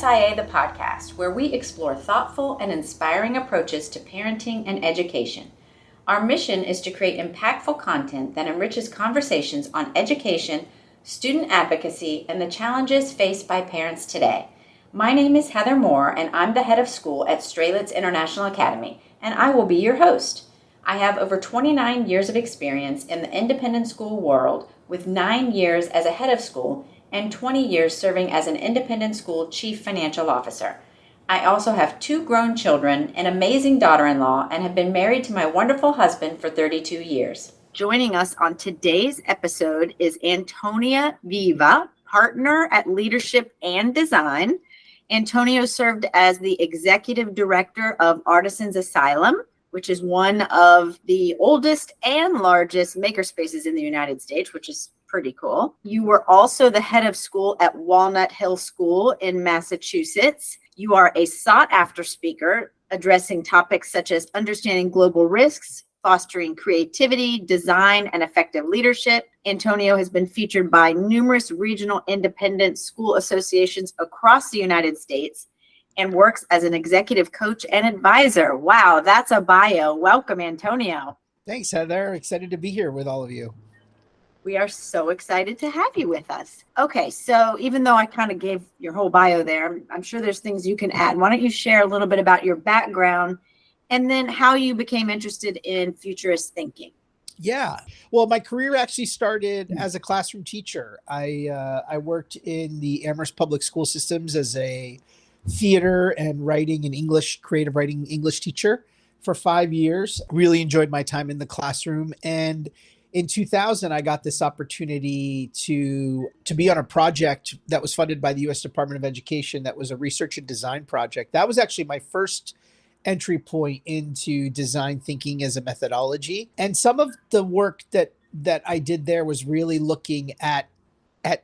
SIA the podcast, where we explore thoughtful and inspiring approaches to parenting and education. Our mission is to create impactful content that enriches conversations on education, student advocacy, and the challenges faced by parents today. My name is Heather Moore, and I'm the head of school at Strelitz International Academy, and I will be your host. I have over 29 years of experience in the independent school world, with 9 years as a head of school and 20 years serving as an independent school chief financial officer. I also have 2 grown children, an amazing daughter-in-law, and have been married to my wonderful husband for 32 years. Joining us on today's episode is Antonia Viva, partner at Leadership and Design. Antonio served as the executive director of Artisans Asylum, which is one of the oldest and largest makerspaces in the United States, which is pretty cool. You were also the head of school at Walnut Hill School in Massachusetts. You are a sought-after speaker addressing topics such as understanding global risks, fostering creativity, design, and effective leadership. Antonio has been featured by numerous regional independent school associations across the United States and works as an executive coach and advisor. Wow, that's a bio. Welcome, Antonio. Thanks, Heather. Excited to be here with all of you. We are so excited to have you with us. Okay, so even though I kind of gave your whole bio there, I'm sure there's things you can add. Why don't you share a little bit about your background and then how you became interested in futurist thinking? Yeah. Well, my career actually started as a classroom teacher. I worked in the Amherst Public School Systems as a theater and writing and English, creative writing English teacher for 5 years. Really enjoyed my time in the classroom. And in 2000, I got this opportunity to be on a project that was funded by the U.S. Department of Education. That was a research and design project. That was actually my first entry point into design thinking as a methodology. And some of the work that I did there was really looking at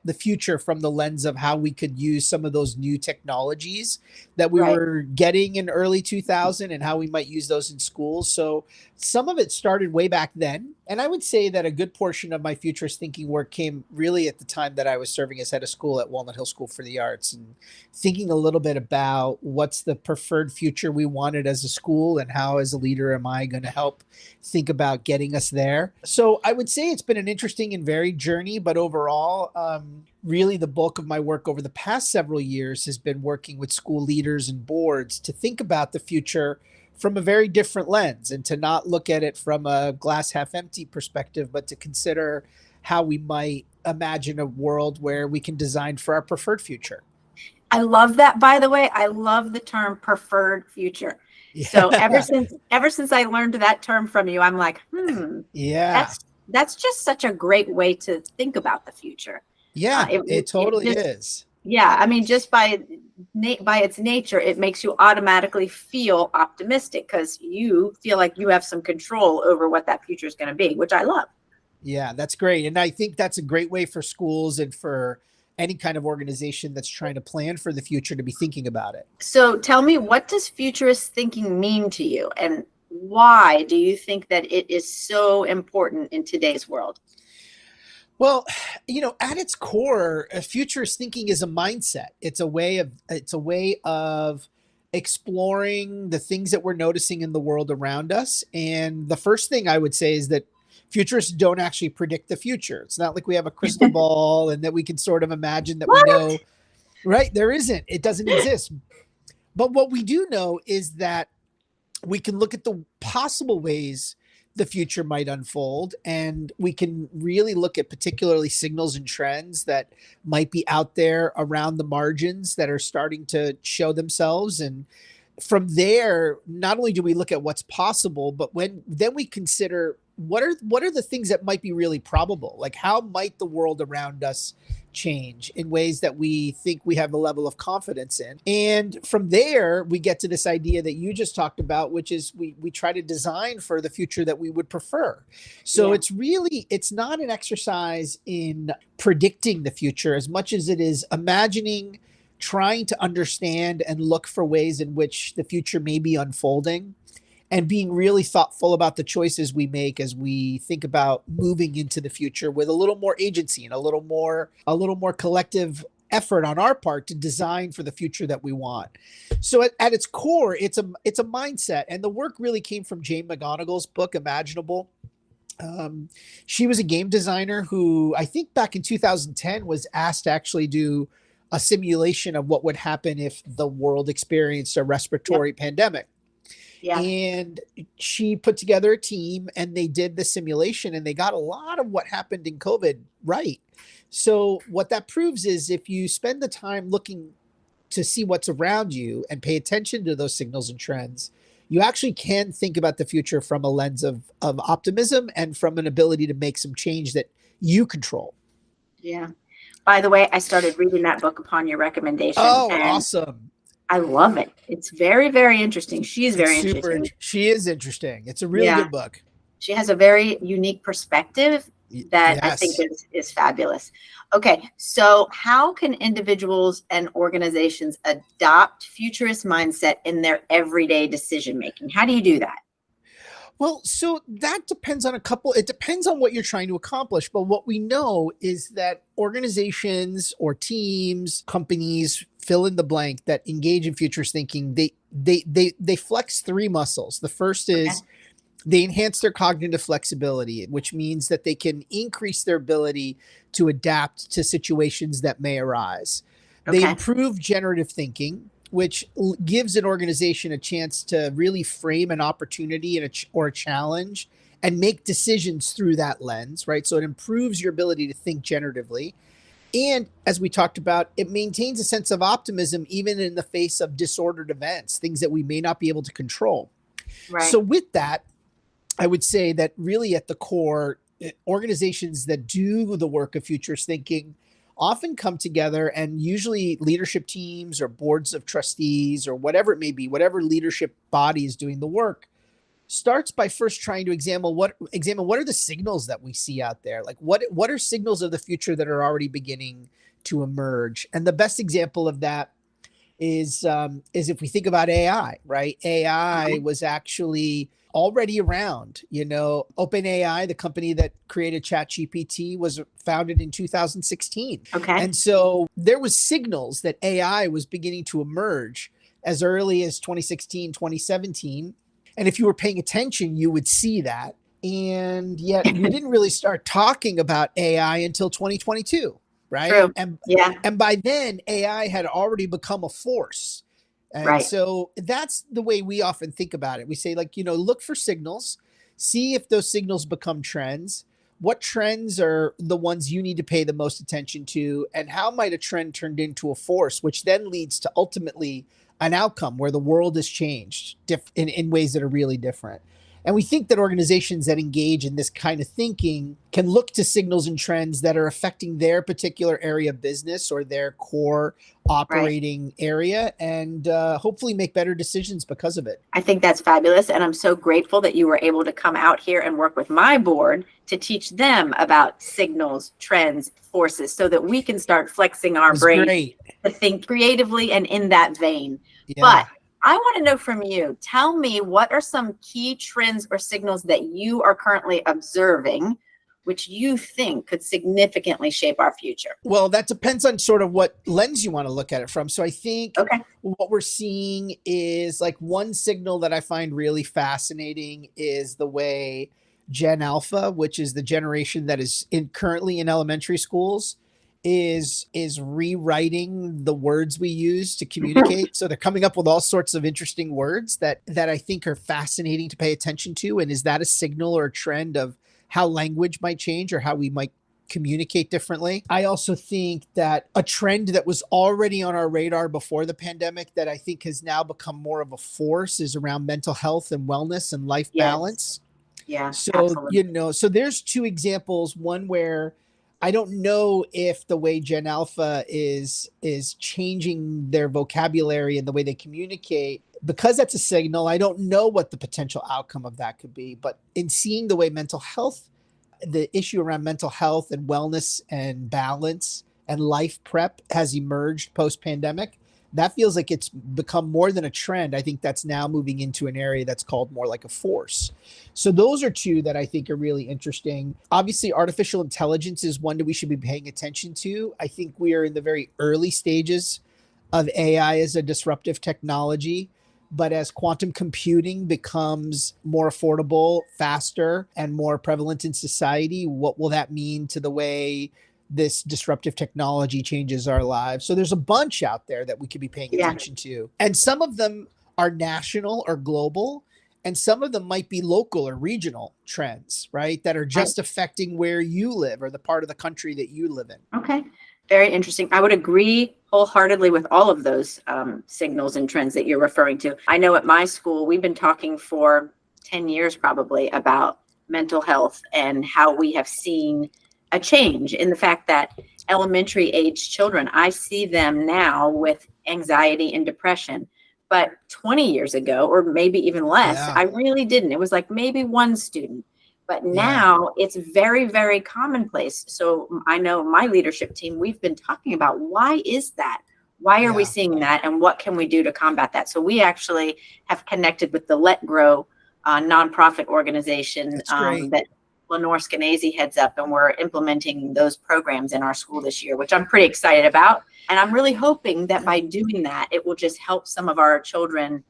the future from the lens of how we could use some of those new technologies that we were getting in early 2000 and how we might use those in schools. So some of it started way back then. And I would say that a good portion of my futurist thinking work came really at the time that I was serving as head of school at Walnut Hill School for the Arts and thinking a little bit about what's the preferred future we wanted as a school and how as a leader am I going to help think about getting us there. So I would say it's been an interesting and varied journey, but overall, really the bulk of my work over the past several years has been working with school leaders and boards to think about the future from a very different lens and to not look at it from a glass half empty perspective, but to consider how we might imagine a world where we can design for our preferred future. I love that, by the way. I love the term preferred future. Yeah. So ever since I learned that term from you, I'm like, yeah, that's just such a great way to think about the future. Yeah, it totally is. Yeah, I mean, just by its nature, it makes you automatically feel optimistic because you feel like you have some control over what that future is going to be, which I love. Yeah, that's great. And I think that's a great way for schools and for any kind of organization that's trying to plan for the future to be thinking about it. So tell me, what does futurist thinking mean to you? And why do you think that it is so important in today's world? Well, at its core, futurist thinking is a mindset. It's a way of exploring the things that we're noticing in the world around us. And the first thing I would say is that futurists don't actually predict the future. It's not like we have a crystal ball and that we can sort of imagine that we know, right? There isn't. It doesn't exist. But what we do know is that we can look at the possible ways the future might unfold, and we can really look at particularly signals and trends that might be out there around the margins that are starting to show themselves. And from there, not only do we look at what's possible, but then we consider what are the things that might be really probable? Like, how might the world around us change in ways that we think we have a level of confidence in? And from there, we get to this idea that you just talked about, which is we try to design for the future that we would prefer. So it's not an exercise in predicting the future as much as it is imagining, trying to understand and look for ways in which the future may be unfolding, and being really thoughtful about the choices we make as we think about moving into the future with a little more agency and a little more collective effort on our part to design for the future that we want. So at its core, it's a mindset, and the work really came from Jane McGonigal's book Imaginable. Um, she was a game designer who I think back in 2010 was asked to actually do a simulation of what would happen if the world experienced a Yep. respiratory pandemic. Yeah. And she put together a team and they did the simulation and they got a lot of what happened in COVID right. So, what that proves is if you spend the time looking to see what's around you and pay attention to those signals and trends, you actually can think about the future from a lens of optimism and from an ability to make some change that you control. Yeah. By the way, I started reading that book upon your recommendation, Oh, and awesome. I love it. It's very, very interesting. She's It's very super, interesting. she is interesting. It's a really Yeah. good book. She has a very unique perspective that I think Yes. is fabulous. Okay, so how can individuals and organizations adopt futurist mindset in their everyday decision making? How do you do that? Well, so that depends on it depends on what you're trying to accomplish. But what we know is that organizations or teams, companies, fill in the blank, that engage in futurist thinking, they flex three muscles. The first Okay. is they enhance their cognitive flexibility, which means that they can increase their ability to adapt to situations that may arise. They Okay. improve generative thinking, which gives an organization a chance to really frame an opportunity or a challenge and make decisions through that lens, right? So it improves your ability to think generatively. And as we talked about, it maintains a sense of optimism even in the face of disordered events, things that we may not be able to control. So, Right. with that, I would say that really at the core, organizations that do the work of futurist thinking often come together, and usually leadership teams or boards of trustees or whatever it may be, whatever leadership body is doing the work, starts by first trying to examine what are the signals that we see out there, like what are signals of the future that are already beginning to emerge. And the best example of that is if we think about AI, right? AI Okay. was actually already around. OpenAI, the company that created ChatGPT, was founded in 2016. Okay. And so there was signals that AI was beginning to emerge as early as 2016, 2017. And if you were paying attention, you would see that. And yet we didn't really start talking about AI until 2022, right? True. Yeah. And by then AI had already become a force. And Right. so that's the way we often think about it. We say, like, look for signals, see if those signals become trends. What trends are the ones you need to pay the most attention to? And how might a trend turn into a force, which then leads to ultimately an outcome where the world is changed in ways that are really different. And we think that organizations that engage in this kind of thinking can look to signals and trends that are affecting their particular area of business or their core Right. operating area, and hopefully make better decisions because of it. I think that's fabulous. And I'm so grateful that you were able to come out here and work with my board to teach them about signals, trends, forces, so that we can start flexing It our was brain great. to think creatively and in that vein. But Yeah. I want to know from you, tell me, what are some key trends or signals that you are currently observing, which you think could significantly shape our future? Well, that depends on sort of what lens you want to look at it from. So I think Okay. what we're seeing is, like, one signal that I find really fascinating is the way Gen Alpha, which is the generation that is currently in elementary schools, is rewriting the words we use to communicate. So they're coming up with all sorts of interesting words that I think are fascinating to pay attention to. And is that a signal or a trend of how language might change or how we might communicate differently? I also think that a trend that was already on our radar before the pandemic that I think has now become more of a force is around mental health and wellness and life Yes. balance. Yeah, So, absolutely. so there's two examples. One where I don't know if the way Gen Alpha is changing their vocabulary and the way they communicate, because that's a signal. I don't know what the potential outcome of that could be. But in seeing the way the issue around mental health and wellness and balance and life prep has emerged post pandemic, that feels like it's become more than a trend. I think that's now moving into an area that's called more like a force. So those are two that I think are really interesting. Obviously, artificial intelligence is one that we should be paying attention to. I think we are in the very early stages of AI as a disruptive technology. But as quantum computing becomes more affordable, faster, and more prevalent in society, what will that mean to the way this disruptive technology changes our lives? So there's a bunch out there that we could be paying Yeah. attention to. And some of them are national or global, and some of them might be local or regional trends, right? That are just affecting where you live or the part of the country that you live in. Okay. Very interesting. I would agree wholeheartedly with all of those signals and trends that you're referring to. I know at my school, we've been talking for 10 years probably about mental health and how we have seen a change in the fact that elementary age children, I see them now with anxiety and depression. But 20 years ago, or maybe even less, Yeah. I really didn't. It was like maybe one student. But Yeah. now it's very, very commonplace. So I know my leadership team, we've been talking about why is that? Why are we Yeah. seeing that? And what can we do to combat that? So we actually have connected with the Let Grow nonprofit organization That's great. that Lenore Skenazy heads up, and we're implementing those programs in our school this year, which I'm pretty excited about. And I'm really hoping that by doing that, it will just help some of our children,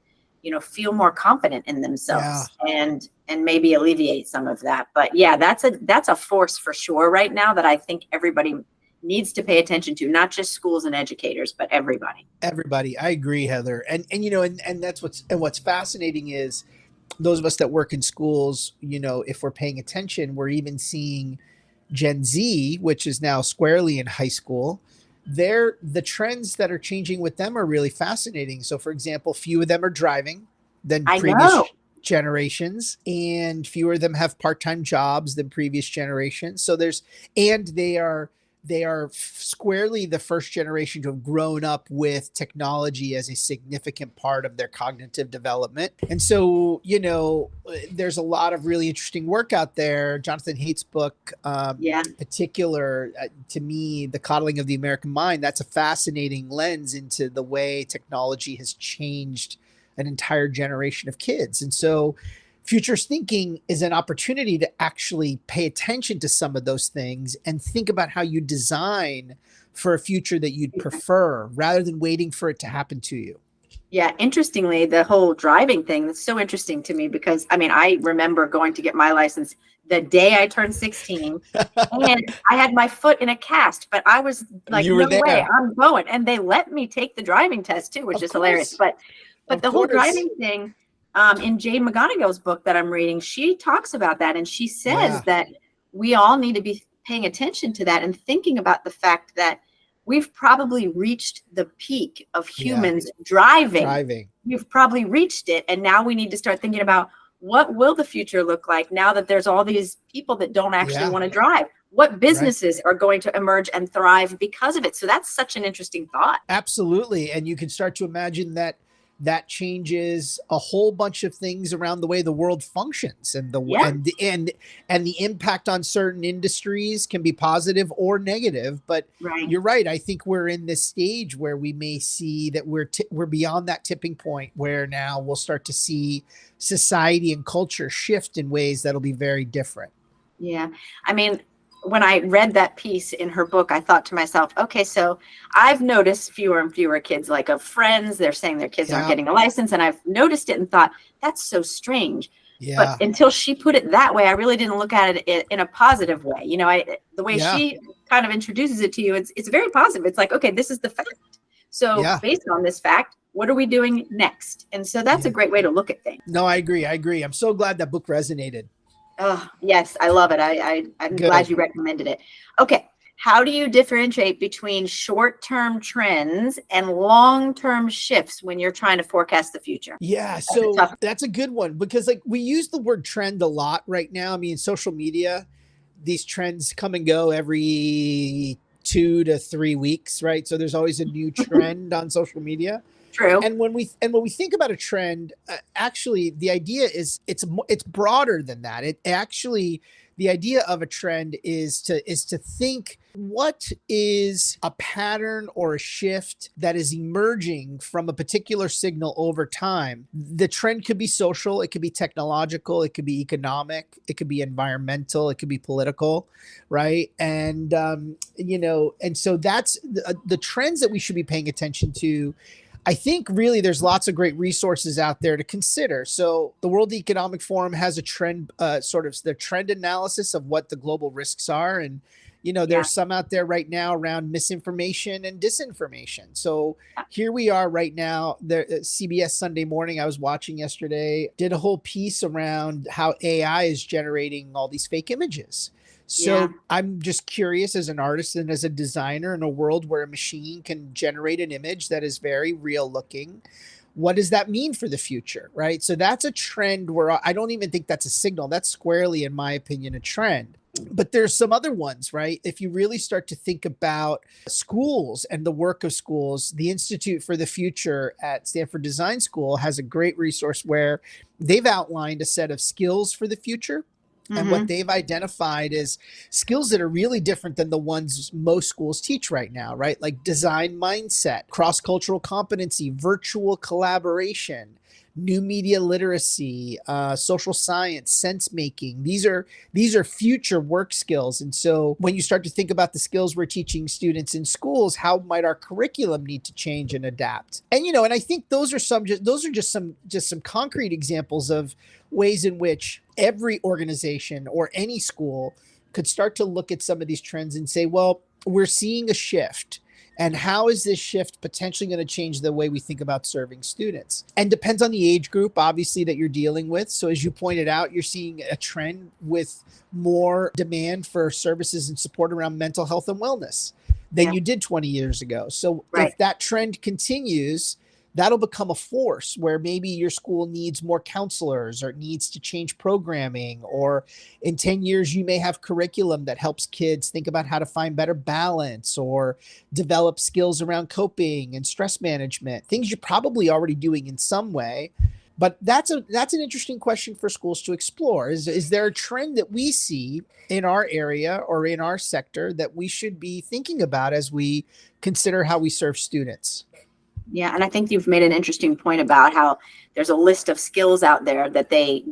feel more confident in themselves and maybe alleviate some of that. But yeah, that's a force for sure right now that I think everybody needs to pay attention to, not just schools and educators, but everybody. Everybody. I agree, Heather. And that's what's fascinating is those of us that work in schools, if we're paying attention, we're even seeing Gen Z, which is now squarely in high school. The trends that are changing with them are really fascinating. So, for example, few of them are driving than I previous know. generations, and fewer of them have part-time jobs than previous generations. So they are squarely the first generation to have grown up with technology as a significant part of their cognitive development. And so, there's a lot of really interesting work out there. Jonathan Haidt's book, Yeah. in particular, to me, The Coddling of the American Mind, that's a fascinating lens into the way technology has changed an entire generation of kids. And so Futurist thinking is an opportunity to actually pay attention to some of those things and think about how you design for a future that you'd prefer rather than waiting for it to happen to you. Yeah, interestingly, the whole driving thing, that's so interesting to me because I remember going to get my license the day I turned 16 and I had my foot in a cast, but I was like, You were no way, there. I'm going. And they let me take the driving test too, which Of is hilarious. course. But Of the whole course. driving thing, in Jane McGonigal's book that I'm reading, she talks about that. And she says Yeah. that we all need to be paying attention to that and thinking about the fact that we've probably reached the peak of humans driving. We've probably reached it. And now we need to start thinking about what will the future look like now that there's all these people that don't actually want to drive? What businesses are going to emerge and thrive because of it? So that's such an interesting thought. Absolutely. And you can start to imagine that changes a whole bunch of things around the way the world functions, and the impact on certain industries can be positive or negative. But Right. you're right. I think we're in this stage where we may see that we're beyond that tipping point where now we'll start to see society and culture shift in ways that'll be very different. Yeah. When I read that piece in her book, I thought to myself, okay, so I've noticed fewer and fewer kids like of friends. They're saying their kids aren't getting a license. And I've noticed it and thought, that's so strange. Yeah. But until she put it that way, I really didn't look at it in a positive way. The way she kind of introduces it to you, it's very positive. It's like, okay, this is the fact. So based on this fact, what are we doing next? And so that's a great way to look at things. No, I agree. I'm so glad that book resonated. Oh, yes, I love it. I'm glad you recommended it. Okay. How do you differentiate between short-term trends and long-term shifts when you're trying to forecast the future? Yeah, so that's a good one because we use the word trend a lot right now. Social media, these trends come and go every 2 to 3 weeks, right? So there's always a new trend on social media. True. And when we think about a trend, actually, the idea is it's broader than that. The idea of a trend is to think What is a pattern or a shift that is emerging from a particular signal over time? The trend could be social, it could be technological, it could be economic, it could be environmental, it could be political, right? And so that's the trends that we should be paying attention to. I think really there's lots of great resources out there to consider. So the World Economic Forum has a trend, sort of the trend analysis of what the global risks are. And, Yeah. there's some out there right now around misinformation and disinformation. So here we are right now. The CBS Sunday Morning I was watching yesterday did a whole piece around how AI is generating all these fake images. Yeah. So I'm just curious, as an artist and as a designer, in a world where a machine can generate an image that is very real looking, what does that mean for the future, right? So that's a trend where I don't even think that's a signal. That's squarely, in my opinion, a trend. But there's some other ones, right? If you really start to think about schools and the work of schools, the Institute for the Future at Stanford Design School has a great resource where they've outlined a set of skills for the future. And what Hmm. they've identified is skills that are really different than the ones most schools teach right now, right? Like design mindset, cross-cultural competency, virtual collaboration, new media literacy, social science, sense making. These are future work skills. And so when you start to think about the skills we're teaching students in schools, how might our curriculum need to change and adapt? And I think those are just some concrete examples of ways in which every organization or any school could start to look at some of these trends and say, well, we're seeing a shift. And how is this shift potentially going to change the way we think about serving students? And depends on the age group, obviously, that you're dealing with. So as you pointed out, you're seeing a trend with more demand for services and support around mental health and wellness than Yeah. you did 20 years ago. So Right. if that trend continues, that'll become a force where maybe your school needs more counselors or needs to change programming, or in 10 years you may have curriculum that helps kids think about how to find better balance or develop skills around coping and stress management, things you're probably already doing in some way. But that's an interesting question for schools to explore. Is there a trend that we see in our area or in our sector that we should be thinking about as we consider how we serve students? Yeah, and I think you've made an interesting point about how there's a list of skills out there that they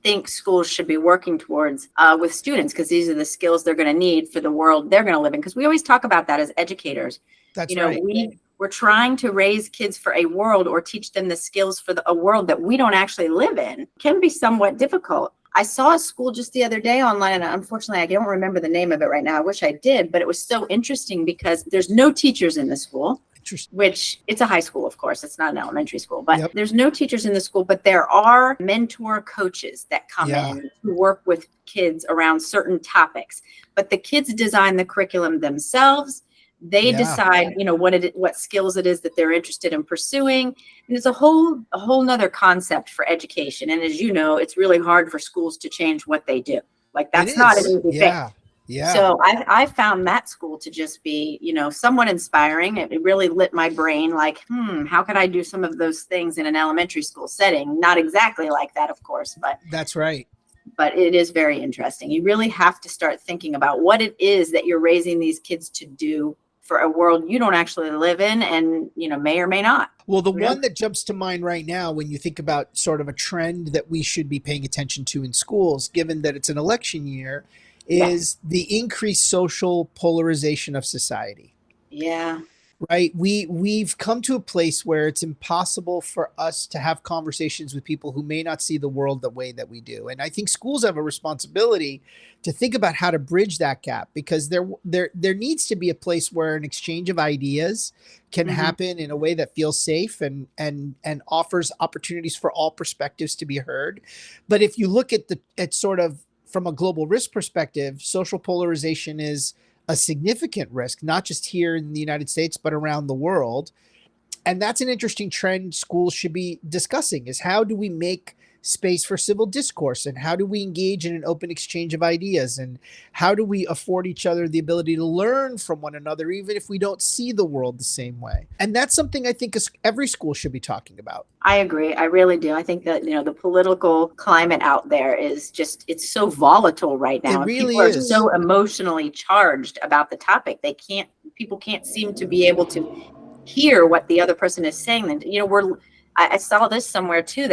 think schools should be working towards with students, because these are the skills they're going to need for the world they're going to live in. Because we always talk about that as educators. That's right. We're trying to raise kids for a world, or teach them the skills for a world that we don't actually live in. It can be somewhat difficult. I saw a school just the other day online, and unfortunately I don't remember the name of it right now. I wish I did, but it was so interesting because there's no teachers in the school, Interesting. which it's a high school, of course, it's not an elementary school, but Yep. there's no teachers in the school, but there are mentor coaches that come Yeah. in to work with kids around certain topics. But the kids design the curriculum themselves. They Yeah. decide, what skills it is that they're interested in pursuing. And it's a whole nother concept for education. And as you know, it's really hard for schools to change what they do. Like, It that's not an is. easy thing. Yeah. Yeah. So I found that school to just be, somewhat inspiring. It really lit my brain, like, how could I do some of those things in an elementary school setting? Not exactly like that, of course, That's right. but it is very interesting. You really have to start thinking about what it is that you're raising these kids to do for a world you don't actually live in, and, may or may not. Well, the Yeah. one that jumps to mind right now when you think about sort of a trend that we should be paying attention to in schools, given that it's an election year, Yeah. is the increased social polarization of society. Yeah. Right. We've come to a place where it's impossible for us to have conversations with people who may not see the world the way that we do. And I think schools have a responsibility to think about how to bridge that gap, because there needs to be a place where an exchange of ideas can Hmm. happen in a way that feels safe and offers opportunities for all perspectives to be heard. But if you look at sort of from a global risk perspective, social polarization is a significant risk, not just here in the United States, but around the world. And that's an interesting trend schools should be discussing, is how do we make space for civil discourse, and how do we engage in an open exchange of ideas, and how do we afford each other the ability to learn from one another even if we don't see the world the same way. And that's something I think every school should be talking about. I agree. I really do. I think that, the political climate out there is just, it's so volatile right It now. And really people are is. so emotionally charged about the topic. People can't seem to be able to hear what the other person is saying. And, I saw this somewhere too,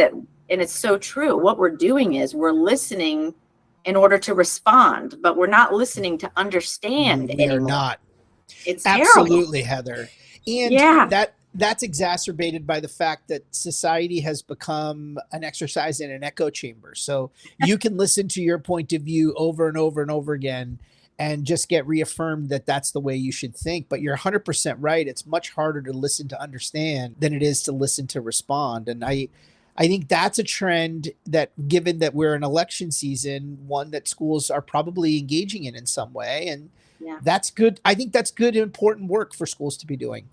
and it's so true. What we're doing is we're listening in order to respond, but we're not listening to understand We are anymore. not. It's Absolutely, terrible. Heather. And Yeah. that's exacerbated by the fact that society has become an exercise in an echo chamber. So you can listen to your point of view over and over and over again and just get reaffirmed that that's the way you should think. But you're 100% right. It's much harder to listen to understand than it is to listen to respond. And I think that's a trend that, given that we're in election season, one that schools are probably engaging in some way. And Yeah. that's good. I think that's good, important work for schools to be doing.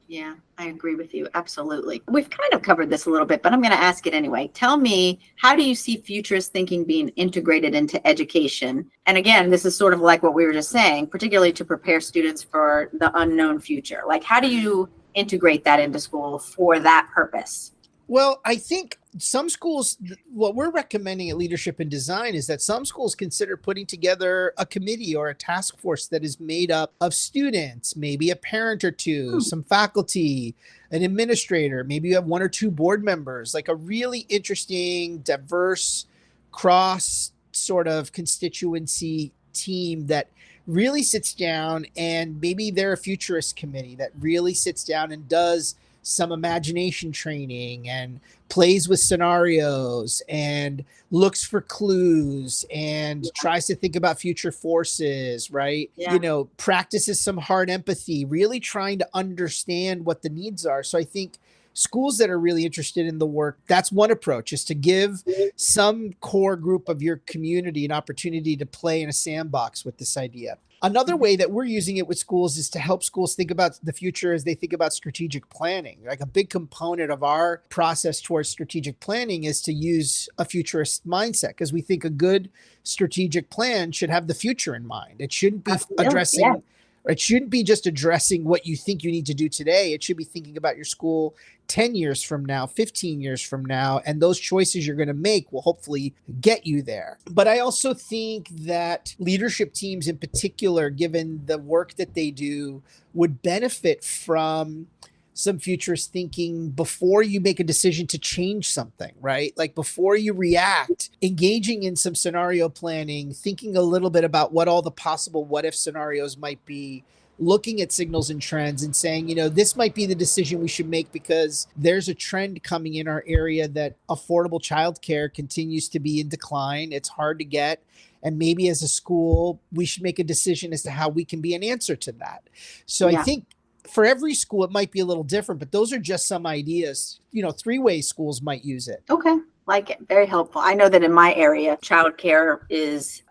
Yeah, I agree with you. Absolutely. We've kind of covered this a little bit, but I'm going to ask it anyway. Tell me, how do you see futurist thinking being integrated into education? And again, this is sort of like what we were just saying, particularly to prepare students for the unknown future. Like, how do you integrate that into school for that purpose? Well, I think some schools, what we're recommending at Leadership in Design is that some schools consider putting together a committee or a task force that is made up of students, maybe a parent or two, some faculty, an administrator, maybe you have one or two board members, like a really interesting, diverse, cross sort of constituency team that really sits down, and maybe they're a futurist committee that really sits down and does some imagination training and plays with scenarios and looks for clues and tries to think about future forces, right? Yeah. Practices some hard empathy, really trying to understand what the needs are. So I think schools that are really interested in the work, that's one approach, is to give some core group of your community an opportunity to play in a sandbox with this idea. Another way that we're using it with schools is to help schools think about the future as they think about strategic planning. Like, a big component of our process towards strategic planning is to use a futurist mindset, because we think a good strategic plan should have the future in mind. It shouldn't be addressing, it shouldn't be just addressing what you think you need to do today. It should be thinking about your school 10 years from now, 15 years from now, and those choices you're going to make will hopefully get you there. But I also think that leadership teams in particular, given the work that they do, would benefit from some futurist thinking before you make a decision to change something, right? Like, before you react, engaging in some scenario planning, thinking a little bit about what all the possible what if scenarios might be, looking at signals and trends and saying, this might be the decision we should make because there's a trend coming in our area that affordable childcare continues to be in decline. It's hard to get. And maybe as a school, we should make a decision as to how we can be an answer to that. So I think for every school, it might be a little different, but those are just some ideas. 3 ways schools might use it. Okay. Like it. Very helpful. I know that in my area, childcare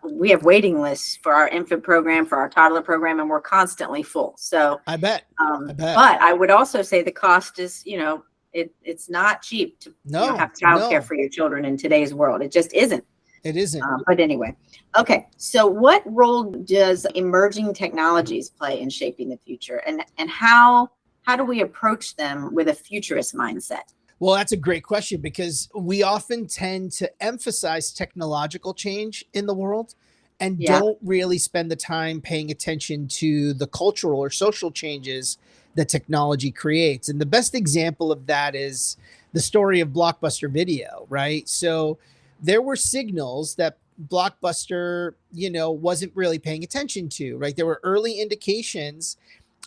we have waiting lists for our infant program, for our toddler program, and we're constantly full. So I bet. But I would also say the cost is, it's not cheap to have childcare for your children in today's world. It just isn't. It isn't. But anyway, okay. So what role does emerging technologies play in shaping the future, and how do we approach them with a futurist mindset? Well, that's a great question, because we often tend to emphasize technological change in the world and don't really spend the time paying attention to the cultural or social changes that technology creates. And the best example of that is the story of Blockbuster Video, right? So there were signals that Blockbuster, wasn't really paying attention to, right? There were early indications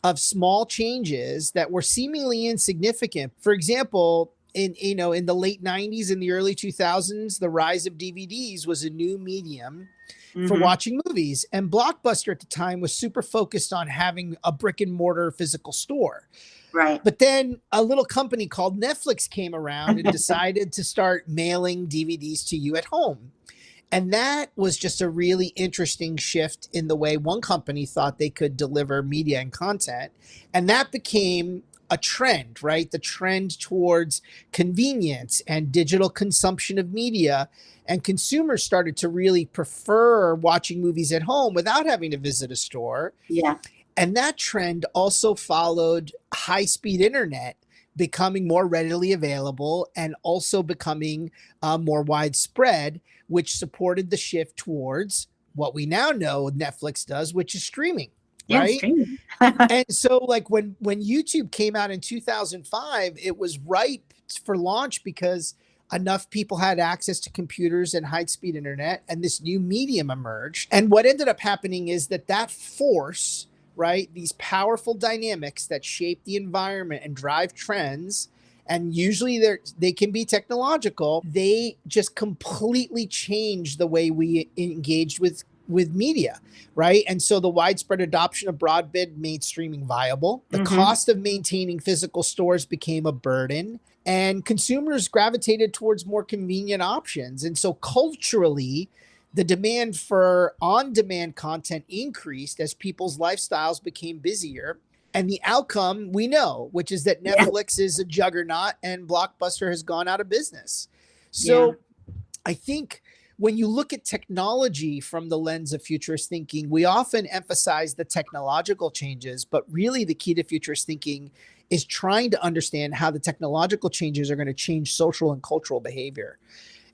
of small changes that were seemingly insignificant. For example, in the late 90s and the early 2000s, the rise of DVDs was a new medium for watching movies. And Blockbuster at the time was super focused on having a brick and mortar physical store. Right. But then a little company called Netflix came around and decided to start mailing DVDs to you at home. And that was just a really interesting shift in the way one company thought they could deliver media and content. And that became a trend, right? The trend towards convenience and digital consumption of media. And consumers started to really prefer watching movies at home without having to visit a store. Yeah. And that trend also followed high speed internet becoming more readily available and also becoming more widespread, which supported the shift towards what we now know Netflix does, which is streaming, Yeah, right? streaming. And so like when YouTube came out in 2005, it was ripe for launch because enough people had access to computers and high speed internet and this new medium emerged. And what ended up happening is that force, right, these powerful dynamics that shape the environment and drive trends, and usually they can be technological, they just completely change the way we engaged with media, right? And so the widespread adoption of broadband made streaming viable. The cost of maintaining physical stores became a burden, and consumers gravitated towards more convenient options. And so culturally, the demand for on-demand content increased as people's lifestyles became busier. And the outcome we know, which is that Yeah. Netflix is a juggernaut and Blockbuster has gone out of business. Yeah. So I think when you look at technology from the lens of futurist thinking, we often emphasize the technological changes, but really the key to futurist thinking is trying to understand how the technological changes are going to change social and cultural behavior.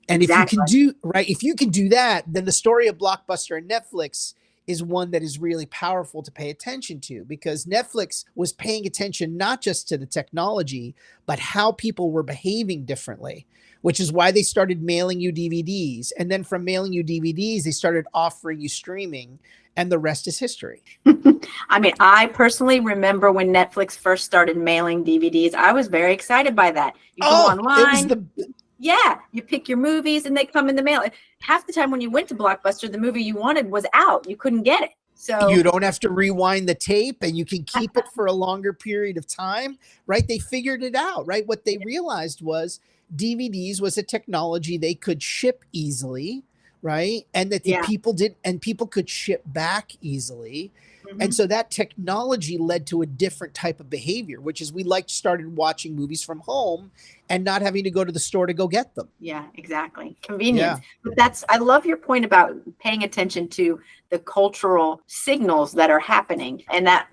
And if you Exactly. can do right, if you can do that, then the story of Blockbuster and Netflix is one that is really powerful to pay attention to, because Netflix was paying attention not just to the technology, but how people were behaving differently, which is why they started mailing you DVDs. And then from mailing you DVDs, they started offering you streaming, and the rest is history. I mean, I personally remember when Netflix first started mailing DVDs. I was very excited by that. You go Oh, it was online, the yeah, you pick your movies and they come in the mail. Half the time when you went to Blockbuster, the movie you wanted was out. You couldn't get it. you So, don't have to rewind the tape and you can keep it for a longer period of time, right? They figured it out, right? What they realized was DVDs was a technology they could ship easily, right? And that the yeah. people did, and people could ship back easily. And Mhm. so that technology led to a different type of behavior, which is we like started watching movies from home and not having to go to the store to go get them. Yeah, exactly. Convenience. Yeah. But I love your point about paying attention to the cultural signals that are happening. And that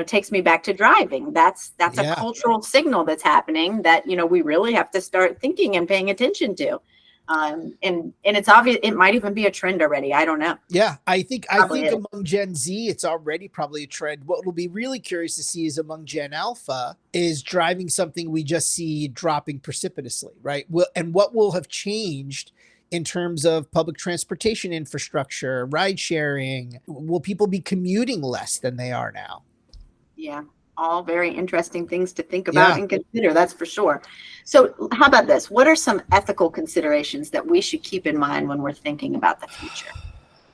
takes me back to driving. That's a Yeah. cultural signal that's happening that, we really have to start thinking and paying attention to. And it's obvious it might even be a trend already. I don't know. Yeah, I think Probably is. among Gen Z, it's already probably a trend. What will be really curious to see is among Gen Alpha is driving something we just see dropping precipitously, right? And what will have changed in terms of public transportation infrastructure, ride sharing? Will people be commuting less than they are now? Yeah, all very interesting things to think about Yeah. and consider, that's for sure. So, how about this? What are some ethical considerations that we should keep in mind when we're thinking about the future?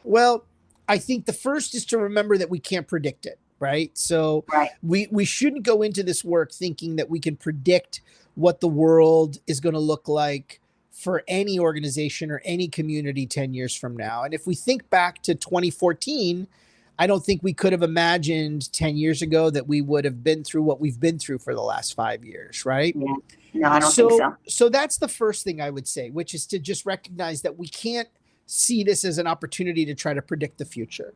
Well, I think the first is to remember that we can't predict it, right? So Right. we shouldn't go into this work thinking that we can predict what the world is going to look like for any organization or any community 10 years from now. And if we think back to 2014, I don't think we could have imagined 10 years ago that we would have been through what we've been through for the last 5 years, right? Yeah. No, I don't think So so. so that's the first thing I would say, which is to just recognize that we can't see this as an opportunity to try to predict the future.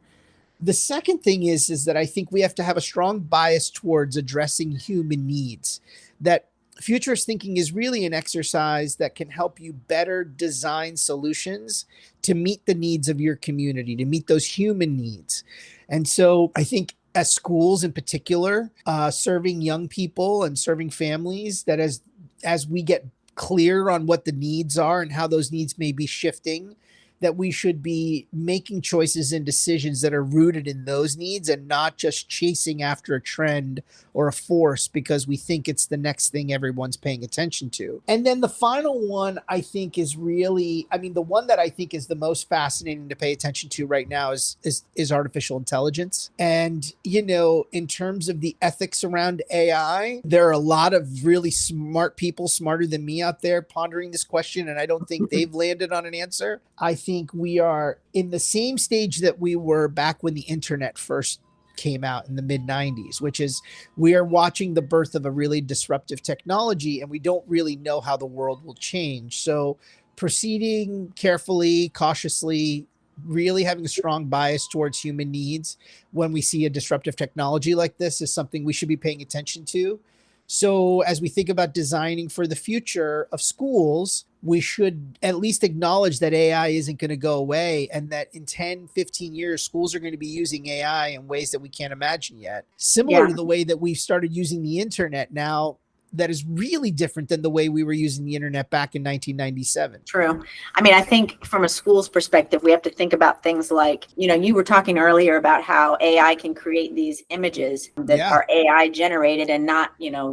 The second thing is that I think we have to have a strong bias towards addressing human needs. That futurist thinking is really an exercise that can help you better design solutions to meet the needs of your community, to meet those human needs. And so I think as schools in particular, serving young people and serving families, that as we get clear on what the needs are and how those needs may be shifting, that we should be making choices and decisions that are rooted in those needs and not just chasing after a trend or a force because we think it's the next thing everyone's paying attention to. And then the final one I think is really, I mean, the one that I think is the most fascinating to pay attention to right now is artificial intelligence. And in terms of the ethics around AI, there are a lot of really smart people, smarter than me out there pondering this question, and I don't think they've landed on an answer. I think we are in the same stage that we were back when the internet first came out in the mid 90s, which is we are watching the birth of a really disruptive technology and we don't really know how the world will change. So proceeding carefully, cautiously, really having a strong bias towards human needs when we see a disruptive technology like this is something we should be paying attention to. So as we think about designing for the future of schools, we should at least acknowledge that AI isn't going to go away and that in 10, 15 years, schools are going to be using AI in ways that we can't imagine yet. Similar Yeah. to the way that we've started using the internet now, that is really different than the way we were using the internet back in 1997. True. I mean, I think from a school's perspective, we have to think about things like, you were talking earlier about how AI can create these images that Yeah. are AI generated and not,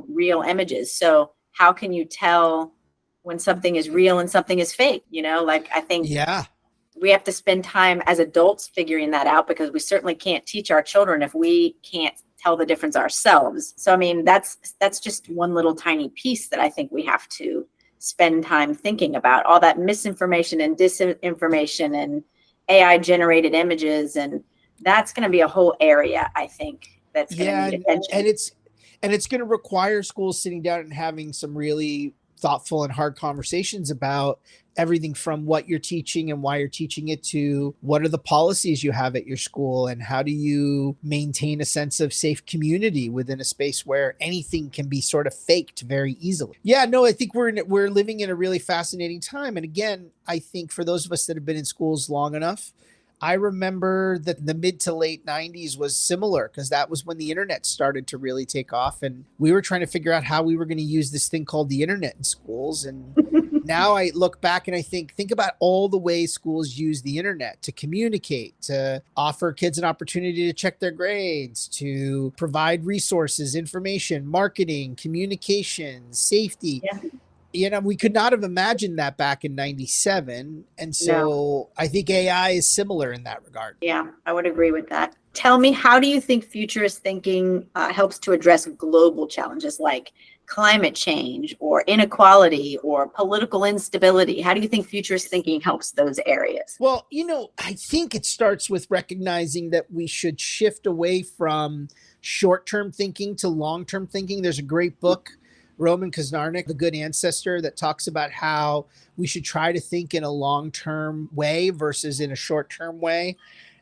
real images. So how can you tell when something is real and something is fake? Like I think Yeah. we have to spend time as adults figuring that out, because we certainly can't teach our children if we can't tell the difference ourselves. So I mean, that's just one little tiny piece that I think we have to spend time thinking about. All that misinformation and disinformation and AI generated images, and that's going to be a whole area, I think, that's going to Yeah, need attention. and it's going to require schools sitting down and having some really thoughtful and hard conversations about everything from what you're teaching and why you're teaching it to what are the policies you have at your school and how do you maintain a sense of safe community within a space where anything can be sort of faked very easily. Yeah, no, I think we're living in a really fascinating time. And again, I think for those of us that have been in schools long enough, I remember that the mid to late 90s was similar because that was when the internet started to really take off. And we were trying to figure out how we were going to use this thing called the internet in schools. And now I look back and I think about all the ways schools use the internet to communicate, to offer kids an opportunity to check their grades, to provide resources, information, marketing, communication, safety. Yeah. We could not have imagined that back in 97. And No. so I think AI is similar in that regard. Yeah, I would agree with that. Tell me, how do you think futurist thinking helps to address global challenges like climate change or inequality or political instability? How do you think futurist thinking helps those areas? Well, I think it starts with recognizing that we should shift away from short-term thinking to long-term thinking. There's a great book, Roman Kozarnik, The Good Ancestor, that talks about how we should try to think in a long-term way versus in a short-term way.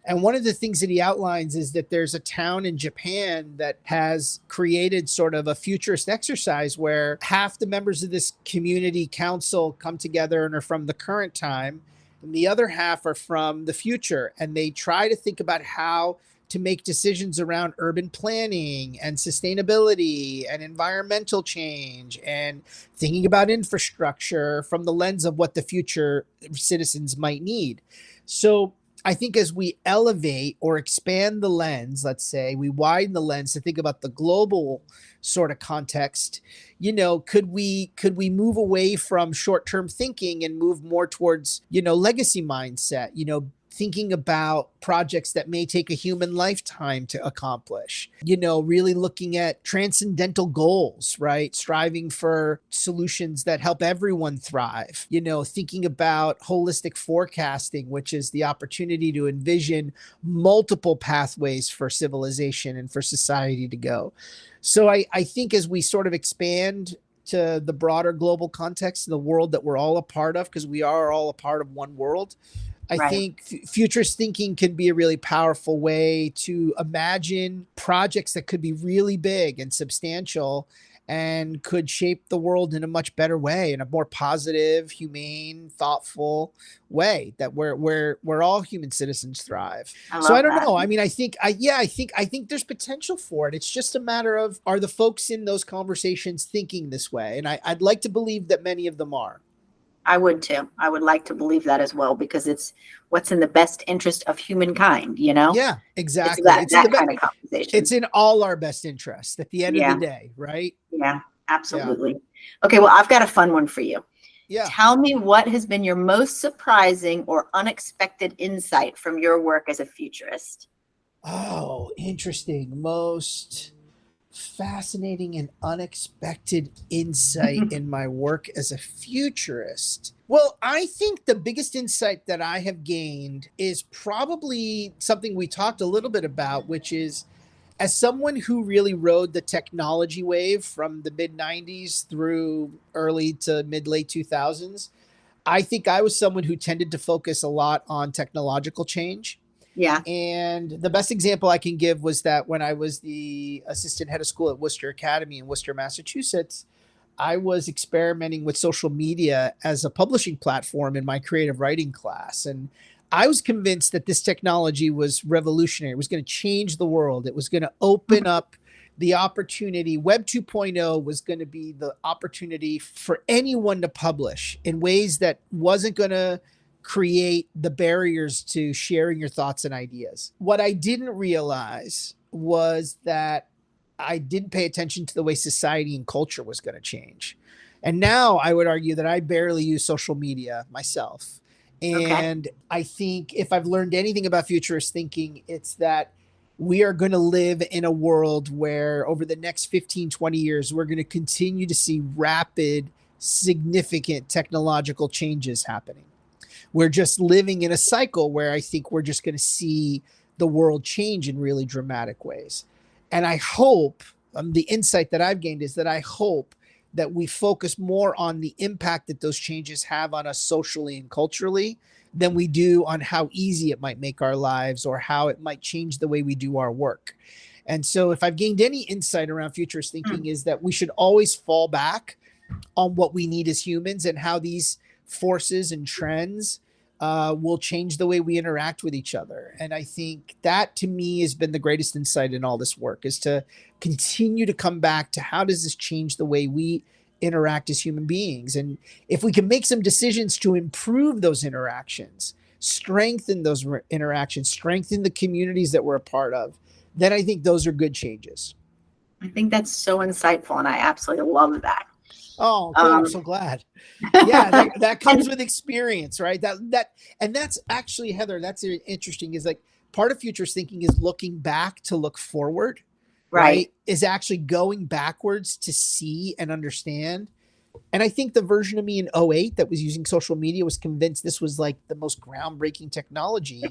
And one of the things that he outlines is that there's a town in Japan that has created sort of a futurist exercise where half the members of this community council come together and are from the current time, and the other half are from the future. And they try to think about how to make decisions around urban planning and sustainability and environmental change and thinking about infrastructure from the lens of what the future citizens might need. So I think as we elevate or expand the lens, let's say we widen the lens to think about the global sort of context, could we move away from short-term thinking and move more towards, legacy mindset, thinking about projects that may take a human lifetime to accomplish, really looking at transcendental goals, right? Striving for solutions that help everyone thrive, thinking about holistic forecasting, which is the opportunity to envision multiple pathways for civilization and for society to go. So I think as we sort of expand to the broader global context, the world that we're all a part of, because we are all a part of one world, I Right. think futurist thinking can be a really powerful way to imagine projects that could be really big and substantial and could shape the world in a much better way, in a more positive, humane, thoughtful way that where all human citizens thrive. I So I love don't that. know. I mean, I think there's potential for it. It's just a matter of, are the folks in those conversations thinking this way? And I'd like to believe that many of them are. I would too. I would like to believe that as well, because it's what's in the best interest of humankind. Yeah, It's exactly. that It's in the that best. kind of It's conversation. in all our best interest at the end of the Yeah. day, right? Yeah, Yeah. absolutely. Okay, well, I've got a fun one for you. Yeah. Tell me, what has been your most surprising or unexpected insight from your work as a futurist? Oh, interesting. Most fascinating and unexpected insight in my work as a futurist. Well, I think the biggest insight that I have gained is probably something we talked a little bit about, which is as someone who really rode the technology wave from the mid 90s through early to mid late 2000s, I think I was someone who tended to focus a lot on technological change. Yeah. And the best example I can give was that when I was the assistant head of school at Worcester Academy in Worcester, Massachusetts, I was experimenting with social media as a publishing platform in my creative writing class. And I was convinced that this technology was revolutionary. It was going to change the world. It was going to open up the opportunity. Web 2.0 was going to be the opportunity for anyone to publish in ways that wasn't going to create the barriers to sharing your thoughts and ideas. What I didn't realize was that I didn't pay attention to the way society and culture was going to change. And now I would argue that I barely use social media myself. Okay. And I think if I've learned anything about futurist thinking, it's that we are going to live in a world where over the next 15, 20 years, we're going to continue to see rapid, significant technological changes happening. We're just living in a cycle where I think we're just going to see the world change in really dramatic ways. And I hope the insight that I've gained is that I hope that we focus more on the impact that those changes have on us socially and culturally than we do on how easy it might make our lives or how it might change the way we do our work. And so if I've gained any insight around futurist thinking is that we should always fall back on what we need as humans and how these forces and trends will change the way we interact with each other. And I think that to me has been the greatest insight in all this work, is to continue to come back to how does this change the way we interact as human beings? And if we can make some decisions to improve those interactions, strengthen those interactions, strengthen the communities that we're a part of, then I think those are good changes. I think that's so insightful, and I absolutely love that. Oh, good. I'm so glad. Yeah, that comes with experience, right? And that's actually, Heather, that's interesting, is like part of futurist thinking is looking back to look forward, right? Is actually going backwards to see and understand. And I think the version of me in 2008 that was using social media was convinced this was like the most groundbreaking technology.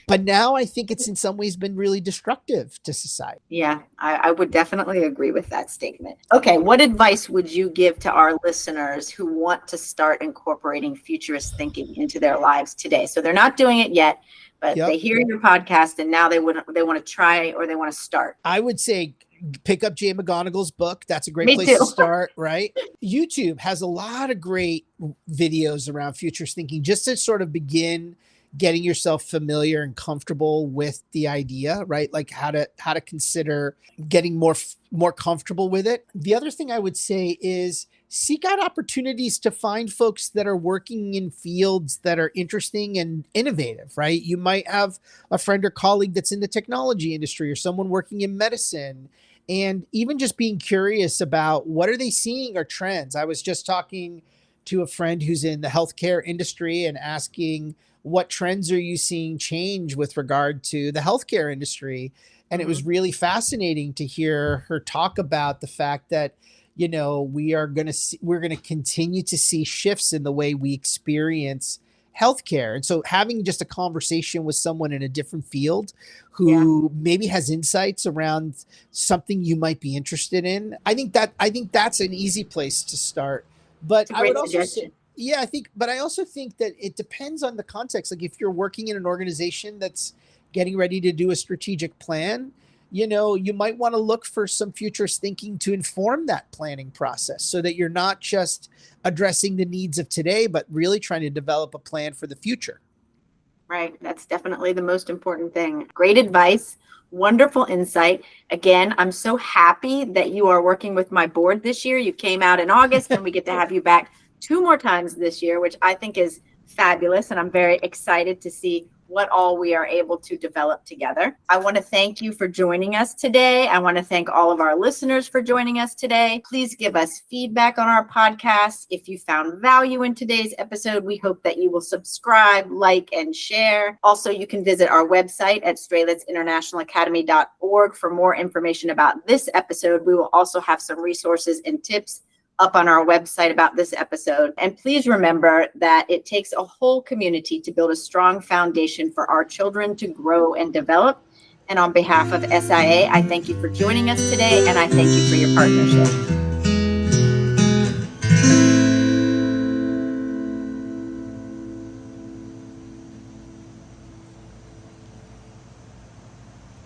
But now I think it's in some ways been really destructive to society. Yeah, I would definitely agree with that statement. Okay, what advice would you give to our listeners who want to start incorporating futurist thinking into their lives today? So they're not doing it yet, but they hear your podcast and now they want to try, or they want to start. I would say pick up Jay McGonigal's book. That's a great place to start, right? YouTube has a lot of great videos around futurist thinking just to sort of begin getting yourself familiar and comfortable with the idea, right? Like how to consider getting more comfortable with it. The other thing I would say is seek out opportunities to find folks that are working in fields that are interesting and innovative, right? You might have a friend or colleague that's in the technology industry or someone working in medicine, and even just being curious about what are they seeing are trends. I was just talking to a friend who's in the healthcare industry and asking, what trends are you seeing change with regard to the healthcare industry? And it was really fascinating to hear her talk about the fact that, you know, we're going to continue to see shifts in the way we experience healthcare. And so having just a conversation with someone in a different field who maybe has insights around something you might be interested in, I think that's an easy place to start. But I would also say, but I also think that it depends on the context. Like if you're working in an organization that's getting ready to do a strategic plan, you know, you might want to look for some futurist thinking to inform that planning process so that you're not just addressing the needs of today, but really trying to develop a plan for the future. Right. That's definitely the most important thing. Great advice. Wonderful insight. Again, I'm so happy that you are working with my board this year. You came out in August and we get to have you back 2 more times this year, which I think is fabulous. And I'm very excited to see what all we are able to develop together. I want to thank you for joining us today. I want to thank all of our listeners for joining us today. Please give us feedback on our podcast. If you found value in today's episode, we hope that you will subscribe, like, and share. Also, you can visit our website at straylitzinternationalacademy.org for more information about this episode. We will also have some resources and tips up on our website about this episode. And please remember that it takes a whole community to build a strong foundation for our children to grow and develop. And on behalf of SIA, I thank you for joining us today, and I thank you for your partnership.